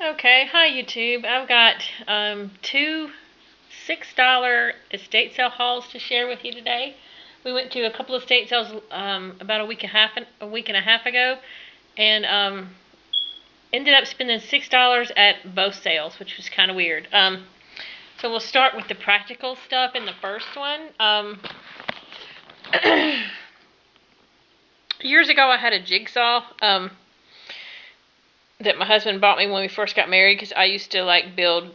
Okay, hi YouTube. I've got two $6 estate sale hauls to share with you today. We went to a couple of estate sales about a week and a half ago, and ended up spending $6 at both sales, which was kind of weird. So we'll start with the practical stuff in the first one. Years ago, I had a jigsaw. That my husband bought me when we first got married, because I used to like build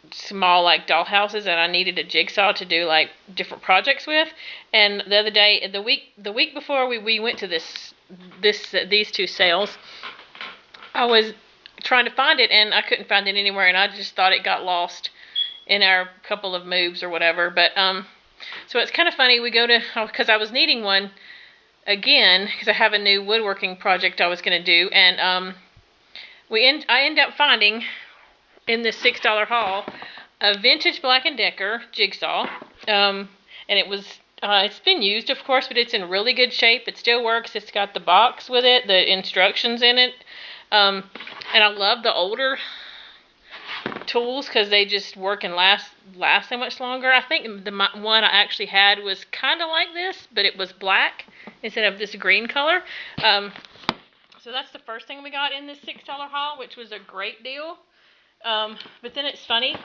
small like doll houses, and I needed a jigsaw to do like different projects with. And the other day, the week before we went to these two sales, I was trying to find it and I couldn't find it anywhere, and I just thought it got lost in our couple of moves or whatever. But so it's kind of funny. We go to, because I was needing one again because I have a new woodworking project I was going to do, and I end up finding in this $6 haul a vintage Black & Decker jigsaw, and it's been used, of course, but it's in really good shape. It still works. It's got the box with it, the instructions in it, and I love the older tools because they just work and last so much longer. I think the one I actually had was kind of like this, but it was black instead of this green color. So that's the first thing we got in this $6 haul, which was a great deal. But then it's funny.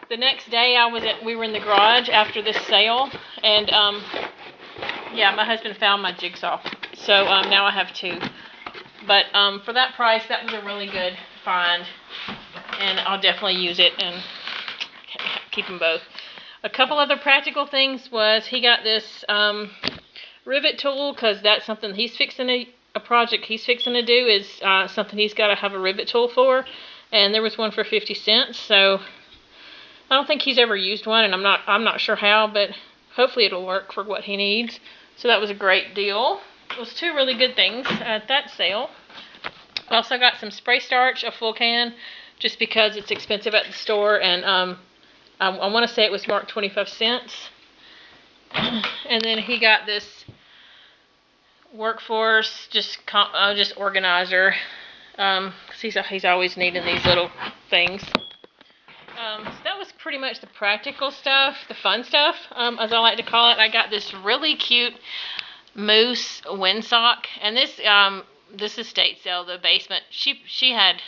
The next day we were in the garage after this sale, and yeah, my husband found my jigsaw. So now I have two. But for that price, that was a really good find, and I'll definitely use it and keep them both. A couple other practical things was he got this rivet tool, because that's something he's fixing to. A project he's fixing to do is something he's got to have a rivet tool for, and there was one for 50 cents. So I don't think he's ever used one, and I'm not sure how, but hopefully it'll work for what he needs. So that was a great deal. It was two really good things at that sale. I also got some spray starch, a full can, just because it's expensive at the store, and I want to say it was marked 25 cents. And then he got this workforce just organizer, because he's always needing these little things. So that was pretty much the practical stuff, the fun stuff, as I like to call it. I got this really cute moose windsock, and this estate sale, the basement, she had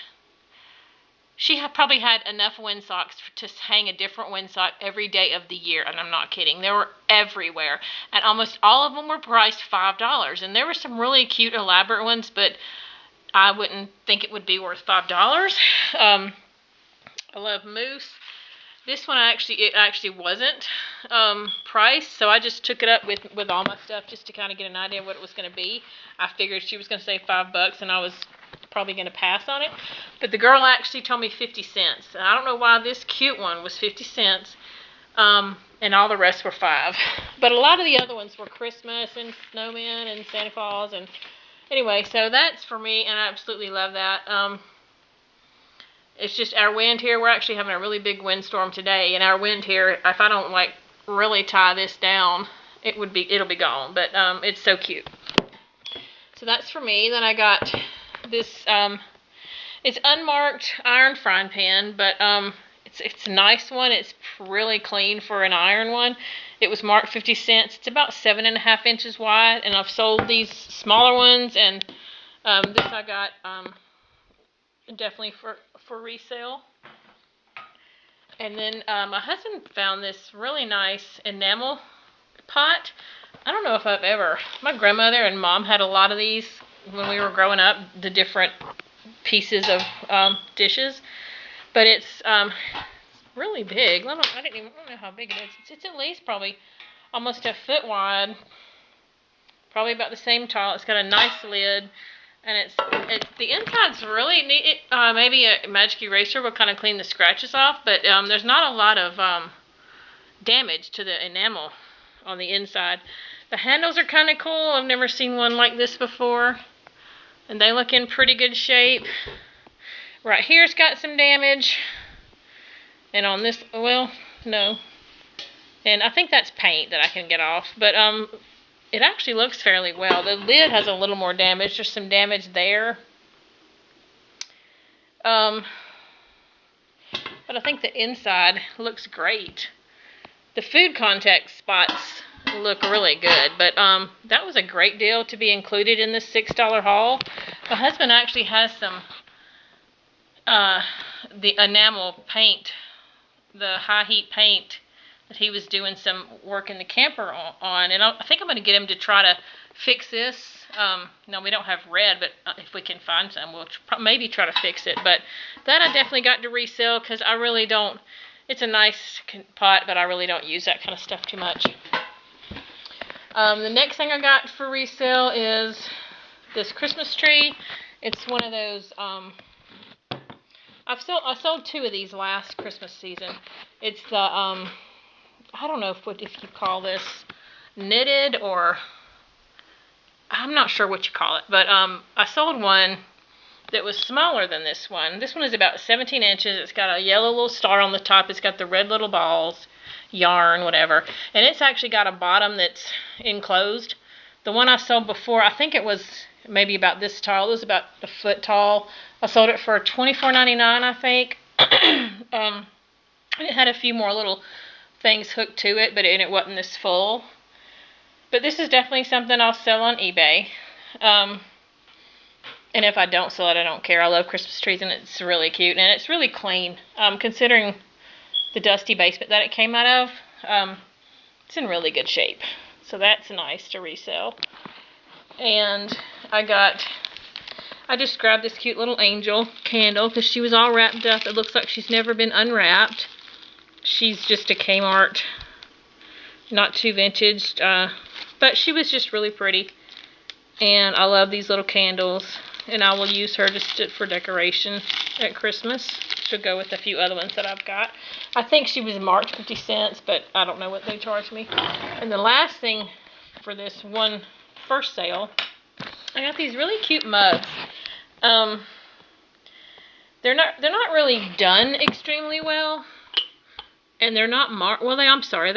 probably had enough windsocks to hang a different windsock every day of the year, and I'm not kidding. They were everywhere, and almost all of them were priced $5. And there were some really cute, elaborate ones, but I wouldn't think it would be worth $5. I love moose. This one it actually wasn't priced, so I just took it up with all my stuff just to kind of get an idea of what it was going to be. I figured she was going to say $5, and I was probably going to pass on it, but the girl actually told me 50 cents. And I don't know why this cute one was 50 cents, and all the rest were $5. But a lot of the other ones were Christmas and snowmen and Santa Claus. And anyway, so that's for me, and I absolutely love that. It's just our wind here. We're actually having a really big windstorm today, and our wind here, if I don't like really tie this down, it'll be gone. But it's so cute. So that's for me. Then I got this it's unmarked iron frying pan, but it's a nice one. It's really clean for an iron one. It was marked 50 cents. It's about 7.5 inches wide, and I've sold these smaller ones, and this I got definitely for resale. And then my husband found this really nice enamel pot. I don't know if my grandmother and mom had a lot of these when we were growing up, the different pieces of dishes, but it's really big. I don't know how big it is. It's at least probably almost a foot wide, probably about the same tall. It's got a nice lid, and the inside's really neat. Maybe a magic eraser will kind of clean the scratches off, but there's not a lot of damage to the enamel on the inside. The handles are kind of cool. I've never seen one like this before, and they look in pretty good shape. Right here's got some damage, and on this, well, no, and I think that's paint that I can get off, but it actually looks fairly well. The lid has a little more damage. There's some damage there. but I think the inside looks great. The food contact spots look really good, but that was a great deal to be included in this $6 haul. My husband actually has some the enamel paint, the high heat paint that he was doing some work in the camper on, and I think I'm going to get him to try to fix this. No, we don't have red, but if we can find some, we'll maybe try to fix it. But that I definitely got to resell because I really don't. It's a nice pot, but I really don't use that kind of stuff too much. The next thing I got for resale is this Christmas tree. It's one of those. I sold 2 of these last Christmas season. It's the I don't know if you call this knitted or I'm not sure what you call it, but I sold one that was smaller than this one. This one is about 17 inches. It's got a yellow little star on the top. It's got the red little balls, yarn, whatever. And it's actually got a bottom that's enclosed. The one I sold before, I think it was maybe about this tall. It was about a foot tall. I sold it for $24.99, I think. And it had a few more little things hooked to it, but it wasn't this full. But this is definitely something I'll sell on eBay. And if I don't sell it, I don't care. I love Christmas trees, and it's really cute, and it's really clean. Considering the dusty basement that it came out of, it's in really good shape. So that's nice to resell. And I just grabbed this cute little angel candle because she was all wrapped up. It looks like she's never been unwrapped. She's just a Kmart, not too vintage, but she was just really pretty. And I love these little candles, and I will use her just for decoration at Christmas. She'll go with a few other ones that I've got. I think she was marked 50 cents, but I don't know what they charged me. And the last thing for this one first sale, I got these really cute mugs. They're not really done extremely well, and they're not marked. Well, they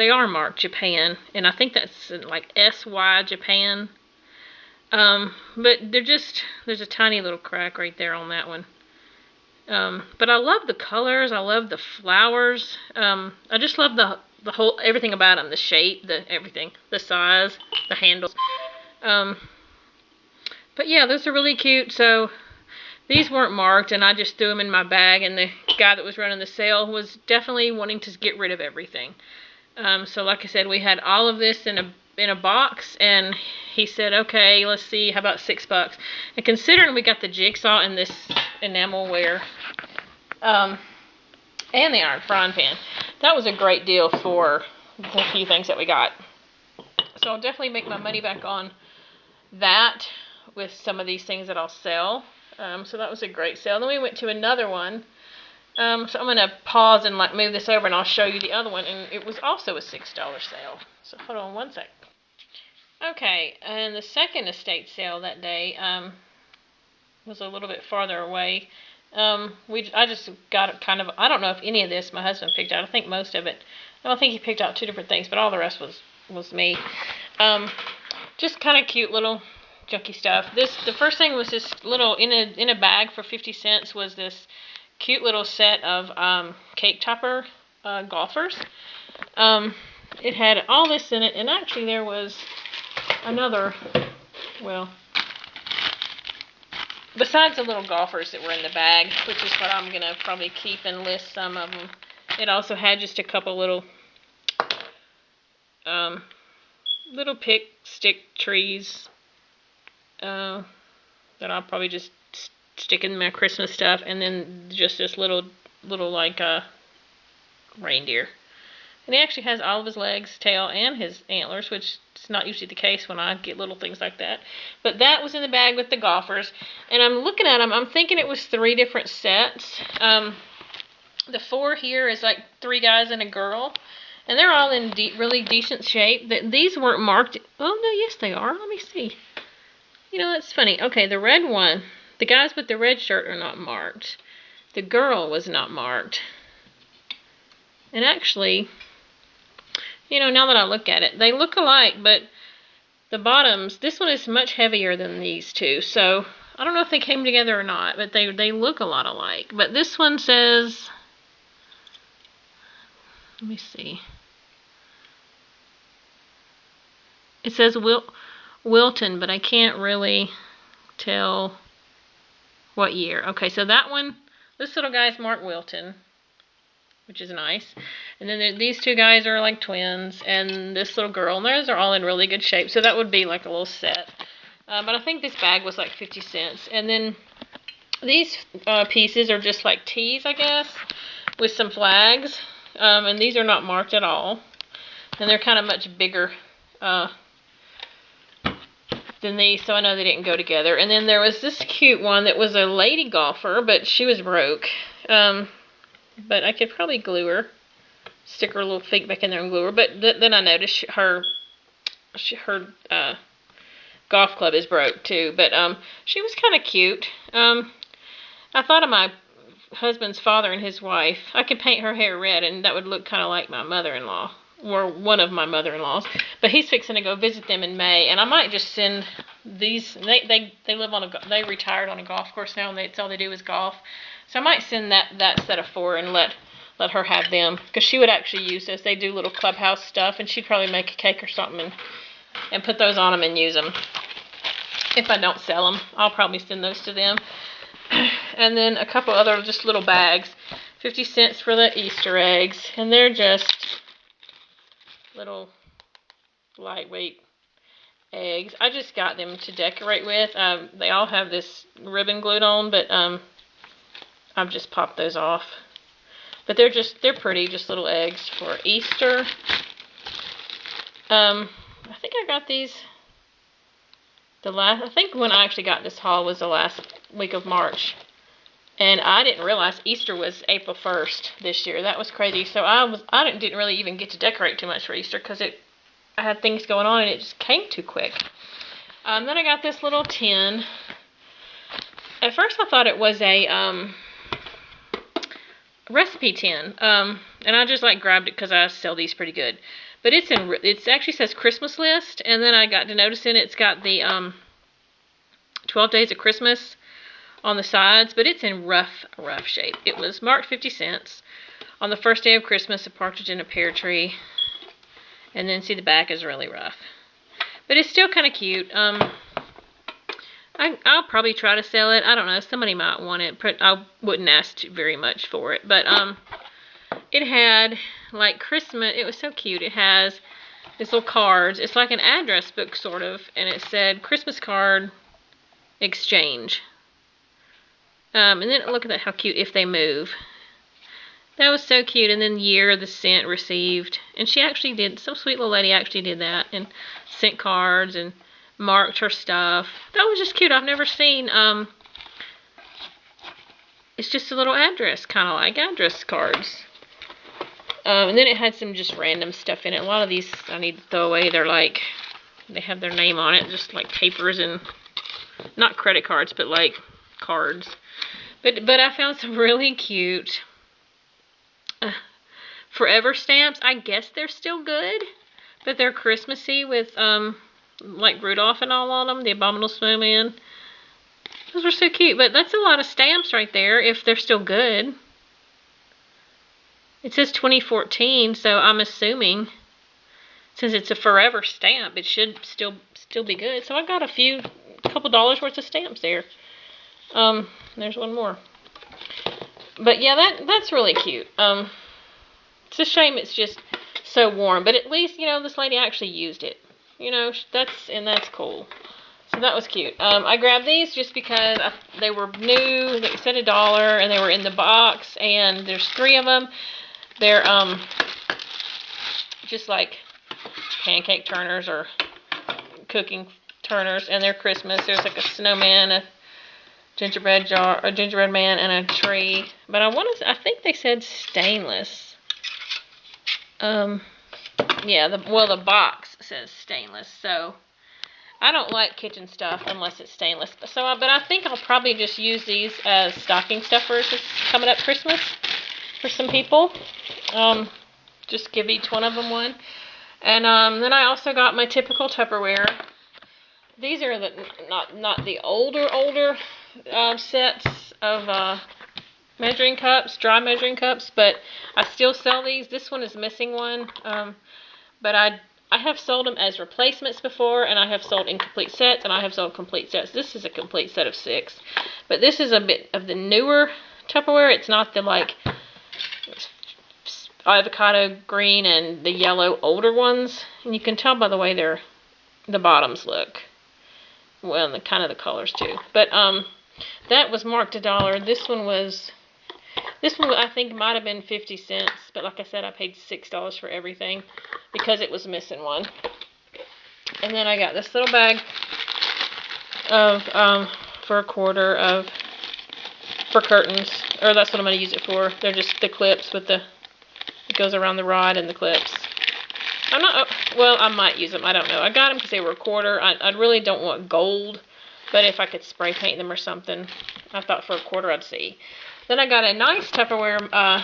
are marked Japan, and I think that's like SY Japan. But there's a tiny little crack right there on that one. But I love the colors. I love the flowers. I just love the whole, everything about them, the shape, everything, the size, the handles. But yeah, those are really cute. So these weren't marked, and I just threw them in my bag, and the guy that was running the sale was definitely wanting to get rid of everything. So like I said, we had all of this in a box, and he said, okay, let's see, how about $6? And considering we got the jigsaw and this enamel ware, and the iron frying pan, that was a great deal for the few things that we got. So I'll definitely make my money back on that with some of these things that I'll sell. So that was a great sale. Then we went to another one. So I'm going to pause and move this over, and I'll show you the other one. And it was also a $6 sale. So hold on one sec. Okay, and the second estate sale that day was a little bit farther away. I just got it kind of, I don't know if any of this my husband picked out. I think most of it. I don't think he picked out 2 different things, but all the rest was me. Just kind of cute little junky stuff. The first thing was this little, in a bag for 50 cents was this cute little set of cake topper golfers. It had all this in it, and actually there was another, well, besides the little golfers that were in the bag, which is what I'm going to probably keep and list some of them, it also had just a couple little pick stick trees that I'll probably just stick in my Christmas stuff, and then just this little like reindeer. And he actually has all of his legs, tail, and his antlers, which is not usually the case when I get little things like that. But that was in the bag with the golfers. And I'm looking at them. I'm thinking it was 3 different sets. The 4 here is like 3 guys and a girl. And they're all in really decent shape. These weren't marked. Oh, no, yes, they are. Let me see. You know, that's funny. Okay, the red one, the guys with the red shirt are not marked. The girl was not marked. And actually, you know, now that I look at it, they look alike, but the bottoms, this one is much heavier than these 2. So I don't know if they came together or not, but they look a lot alike. But this one says Let me see. It says Wilton, but I can't really tell what year. Okay, so that one, this little guy's Mark Wilton, which is nice. And then these two guys are like twins, and this little girl, and those are all in really good shape. So that would be like a little set. But I think this bag was like 50 cents. And then these pieces are just like tees, I guess, with some flags. And these are not marked at all. And they're kind of much bigger than these, so I know they didn't go together. And then there was this cute one that was a lady golfer, but she was broke. But I could probably glue her, stick her little feet back in there and glue her. But then I noticed her golf club is broke too. But she was kind of cute. I thought of my husband's father and his wife. I could paint her hair red, and that would look kind of like my mother-in-law, or one of my mother-in-laws. But he's fixing to go visit them in May, and I might just send these. They live on they retired on a golf course now, and that's all they do is golf. So I might send that set of 4 and let her have them, because she would actually use this. They do little clubhouse stuff, and she'd probably make a cake or something and put those on them and use them. If I don't sell them, I'll probably send those to them. And then a couple other just little bags, 50 cents for the Easter eggs, and they're just little lightweight eggs. I just got them to decorate with. They all have this ribbon glued on, but I've just popped those off. But they're pretty, just little eggs for Easter. I think I got these I think when I actually got this haul was the last week of March. And I didn't realize Easter was April 1st this year. That was crazy. So I didn't really even get to decorate too much for Easter, because I had things going on and it just came too quick. Then I got this little tin. At first I thought it was a recipe tin. And I just grabbed it because I sell these pretty good. But it actually says Christmas list, and then I got to noticing it's got the 12 Days of Christmas on the sides, but it's in rough shape. It was marked 50 cents. On the first day of Christmas, a partridge in a pear tree. And then see, the back is really rough. But it's still kind of cute. I'll probably try to sell it. I don't know. Somebody might want it. I wouldn't ask very much for it. But it had like Christmas. It was so cute. It has these little cards. It's like an address book sort of, and it said Christmas card exchange. And then look at that, how cute, if they move. That was so cute. And then year the sent received, and she actually did. Some sweet little lady actually did that and sent cards and marked her stuff. That was just cute. I've never seen. It's just a little address, kind of like address cards. And then it had some just random stuff in it. A lot of these I need to throw away. They're like, they have their name on it, just like papers and not credit cards, but like cards. But I found some really cute Forever stamps. I guess they're still good, but they're Christmassy with like Rudolph and all on them, the Abominable Snowman. Those were so cute, but that's a lot of stamps right there if they're still good. It says 2014, so I'm assuming since it's a forever stamp, it should still be good. So I got a couple dollars worth of stamps there. There's one more. But yeah, that's really cute. It's a shame it's just so warm, but at least, you know, this lady actually used it. You know, that's cool. So that was cute. I grabbed these just because they were new. They said $1, and they were in the box, and there's 3 of them. They're just like pancake turners or cooking turners, and they're Christmas. There's like a snowman, a gingerbread man, and a tree. But I think they said stainless. Yeah, the box says stainless, so I don't like kitchen stuff unless it's stainless. But I think I'll probably just use these as stocking stuffers coming up Christmas for some people. Just give each one of them one. And then I also got my typical Tupperware. These are not the older sets of measuring cups, dry measuring cups, but I still sell these. This one is missing one, but I have sold them as replacements before, and I have sold incomplete sets, and I have sold complete sets. This is a complete set of 6, but this is a bit of the newer Tupperware. It's not the like avocado green and the yellow older ones, and you can tell by the way the bottoms look. Well, and the kind of the colors too. But that was marked $1. This one I think might have been 50 cents, but like I said, I paid $6 for everything because it was missing one. And then I got this little bag of for $1 for curtains, or that's what I'm going to use it for. They're just the clips with it goes around the rod and the clips. Well, I might use them. I don't know. I got them because they were $1. I really don't want gold, but if I could spray paint them or something, I thought for $1 I'd see. Then I got a nice Tupperware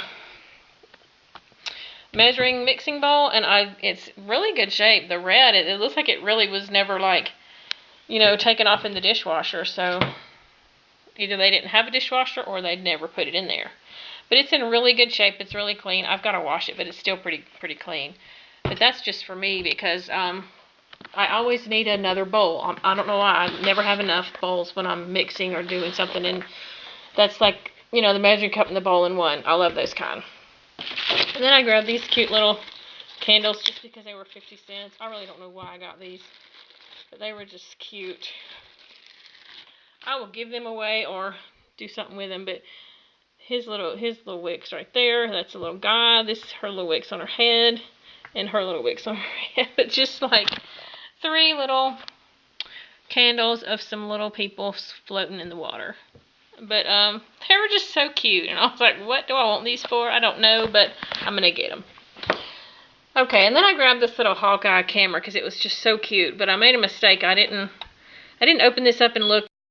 measuring mixing bowl, and it's really good shape. The red, it looks like it really was never like, taken off in the dishwasher. So either they didn't have a dishwasher or they'd never put it in there. But it's in really good shape. It's really clean. I've got to wash it, but it's still pretty clean. But that's just for me because I always need another bowl. I don't know why. I never have enough bowls when I'm mixing or doing something. And that's like, the measuring cup and the bowl in one. I love those kind. And then I grabbed these cute little candles just because they were 50 cents. I really don't know why I got these, but they were just cute. I will give them away or do something with them, but his little wicks right there. That's a little guy. This is her little wicks on her head, and her little wicks on her head. But just like 3 little candles of some little people floating in the water. But they were just so cute, and I was like, what do I want these for? I don't know, but I'm gonna get them. Okay, and then I grabbed this little Hawkeye camera because it was just so cute. But I made a mistake. I didn't open this up and look